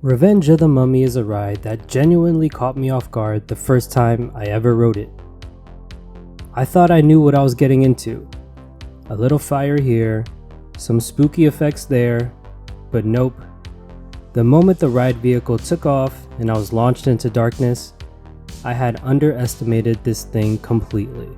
Revenge of the Mummy is a ride that genuinely caught me off guard the first time I ever rode it. I thought I knew what I was getting into. A little fire here, some spooky effects there, but nope. The moment the ride vehicle took off and I was launched into darkness, I had underestimated this thing completely.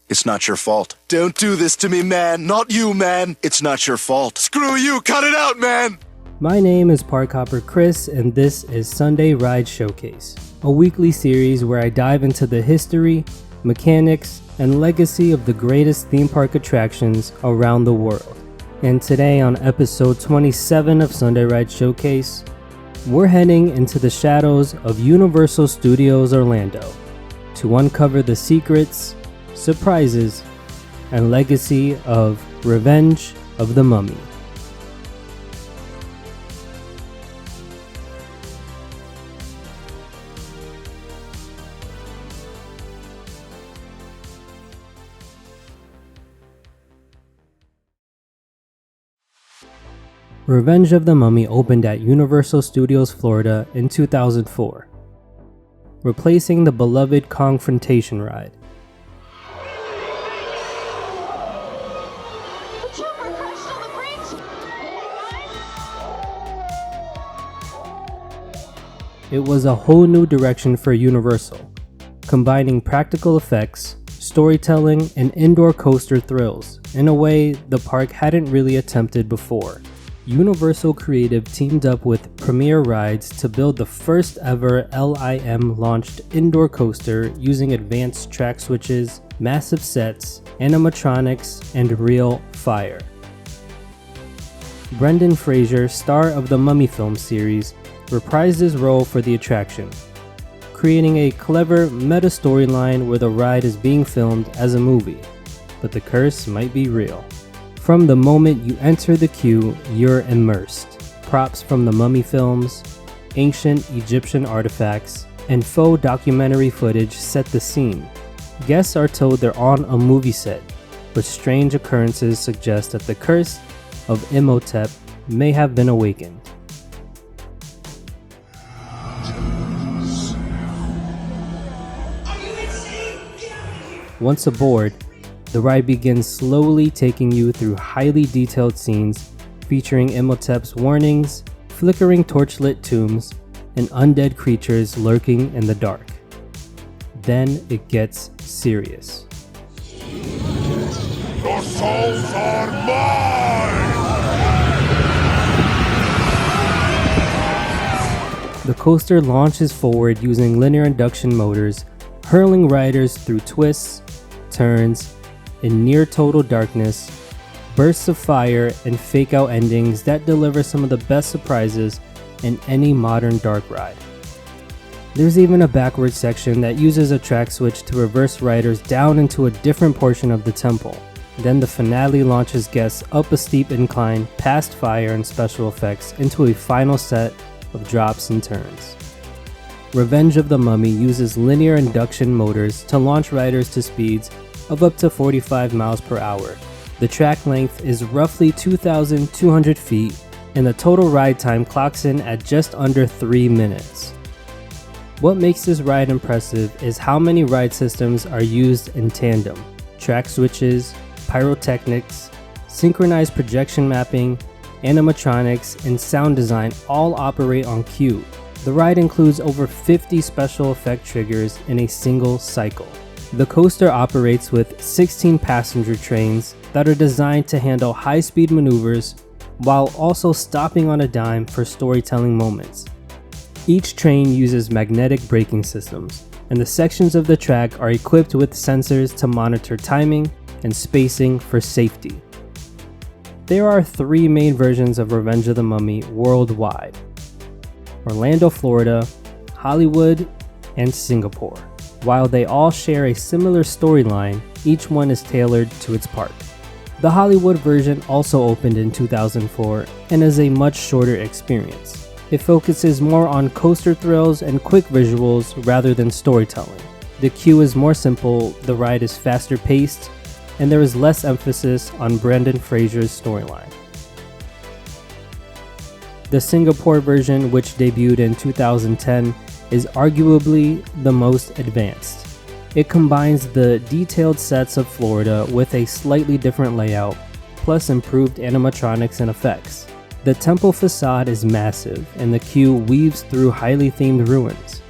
It's not your fault. Don't do this to me, man. Not you, man. It's not your fault. Screw you. Cut it out, man. My name is Park Hopper Chris, and this is Sunday Ride Showcase, a weekly series where I dive into the history, mechanics, and legacy of the greatest theme park attractions around the world. And today on episode 27 of Sunday Ride Showcase, we're heading into the shadows of Universal Studios Orlando to uncover the secrets, surprises, and legacy of Revenge of the Mummy. Revenge of the Mummy opened at Universal Studios Florida in 2004, replacing the beloved Confrontation ride. It was a whole new direction for Universal, combining practical effects, storytelling, and indoor coaster thrills in a way the park hadn't really attempted before. Universal Creative teamed up with Premier Rides to build the first ever LIM launched indoor coaster using advanced track switches, massive sets, animatronics, and real fire. Brendan Fraser, star of the Mummy film series, reprised his role for the attraction, creating a clever meta storyline where the ride is being filmed as a movie, but the curse might be real. From the moment you enter the queue, you're immersed. Props from the Mummy films, ancient Egyptian artifacts, and faux documentary footage set the scene. Guests are told they're on a movie set, but strange occurrences suggest that the curse of Imhotep may have been awakened. Once aboard, the ride begins slowly taking you through highly detailed scenes featuring Imhotep's warnings, flickering torchlit tombs, and undead creatures lurking in the dark. Then it gets serious. Your souls are mine! The coaster launches forward using linear induction motors, hurling riders through twists, turns, in near total darkness, bursts of fire, and fake out endings that deliver some of the best surprises in any modern dark ride. There's even a backward section that uses a track switch to reverse riders down into a different portion of the temple. Then the finale launches guests up a steep incline past fire and special effects into a final set of drops and turns. Revenge of the Mummy uses linear induction motors to launch riders to speeds of up to 45 miles per hour. The track length is roughly 2,200 feet, and the total ride time clocks in at just under 3 minutes. What makes this ride impressive is how many ride systems are used in tandem. Track switches, pyrotechnics, synchronized projection mapping, animatronics, and sound design all operate on cue. The ride includes over 50 special effect triggers in a single cycle. The coaster operates with 16 passenger trains that are designed to handle high-speed maneuvers while also stopping on a dime for storytelling moments. Each train uses magnetic braking systems, and the sections of the track are equipped with sensors to monitor timing and spacing for safety. There are 3 main versions of Revenge of the Mummy worldwide: Orlando, Florida, Hollywood, and Singapore. While they all share a similar storyline, each one is tailored to its park. The Hollywood version also opened in 2004 and is a much shorter experience. It focuses more on coaster thrills and quick visuals rather than storytelling. The queue is more simple, the ride is faster paced, and there is less emphasis on Brendan Fraser's storyline. The Singapore version, which debuted in 2010, is arguably the most advanced. It combines the detailed sets of Florida with a slightly different layout, plus improved animatronics and effects. The temple facade is massive, and the queue weaves through highly themed ruins.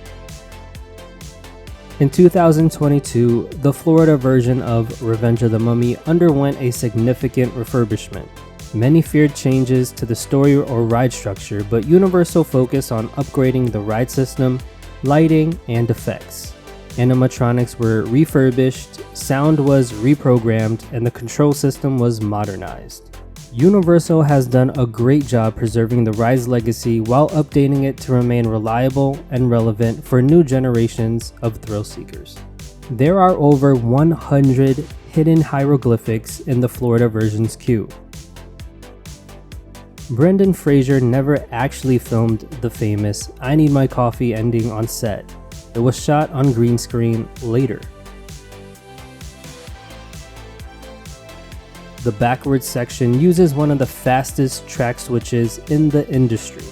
In 2022, the Florida version of Revenge of the Mummy underwent a significant refurbishment. Many feared changes to the story or ride structure, but Universal focused on upgrading the ride system, lighting, and effects. Animatronics were refurbished, sound was reprogrammed, and the control system was modernized. Universal has done a great job preserving the ride's legacy while updating it to remain reliable and relevant for new generations of thrill seekers. There are over 100 hidden hieroglyphics in the Florida version's queue. Brendan Fraser never actually filmed the famous "I Need My Coffee" ending on set. It was shot on green screen later. The backwards section uses one of the fastest track switches in the industry.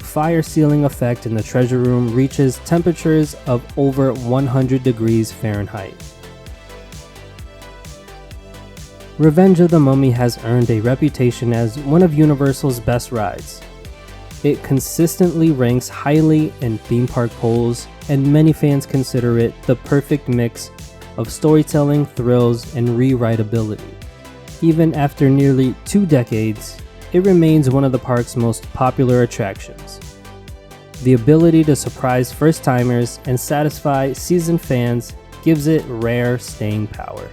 Fire ceiling effect in the treasure room reaches temperatures of over 100 degrees Fahrenheit. Revenge of the Mummy has earned a reputation as one of Universal's best rides. It consistently ranks highly in theme park polls, and many fans consider it the perfect mix of storytelling, thrills, and re-rideability. Even after nearly 2 decades, it remains one of the park's most popular attractions. The ability to surprise first-timers and satisfy seasoned fans gives it rare staying power.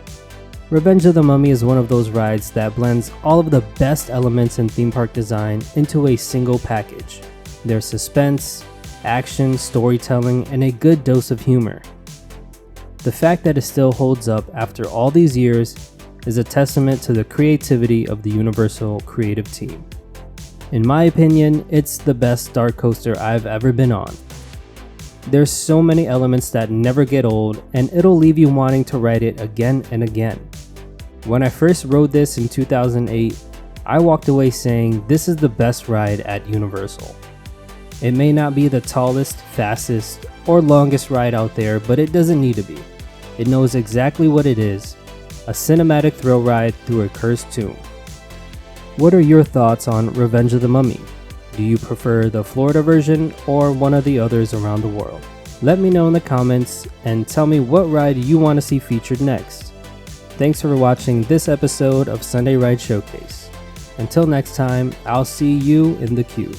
Revenge of the Mummy is one of those rides that blends all of the best elements in theme park design into a single package. There's suspense, action, storytelling, and a good dose of humor. The fact that it still holds up after all these years is a testament to the creativity of the Universal creative team. In my opinion, it's the best dark coaster I've ever been on. There's so many elements that never get old, and it'll leave you wanting to ride it again and again. When I first rode this in 2008, I walked away saying this is the best ride at Universal. It may not be the tallest, fastest, or longest ride out there, but it doesn't need to be. It knows exactly what it is, a cinematic thrill ride through a cursed tomb. What are your thoughts on Revenge of the Mummy? Do you prefer the Florida version or one of the others around the world? Let me know in the comments and tell me what ride you want to see featured next. Thanks for watching this episode of Sunday Ride Showcase. Until next time, I'll see you in the queue.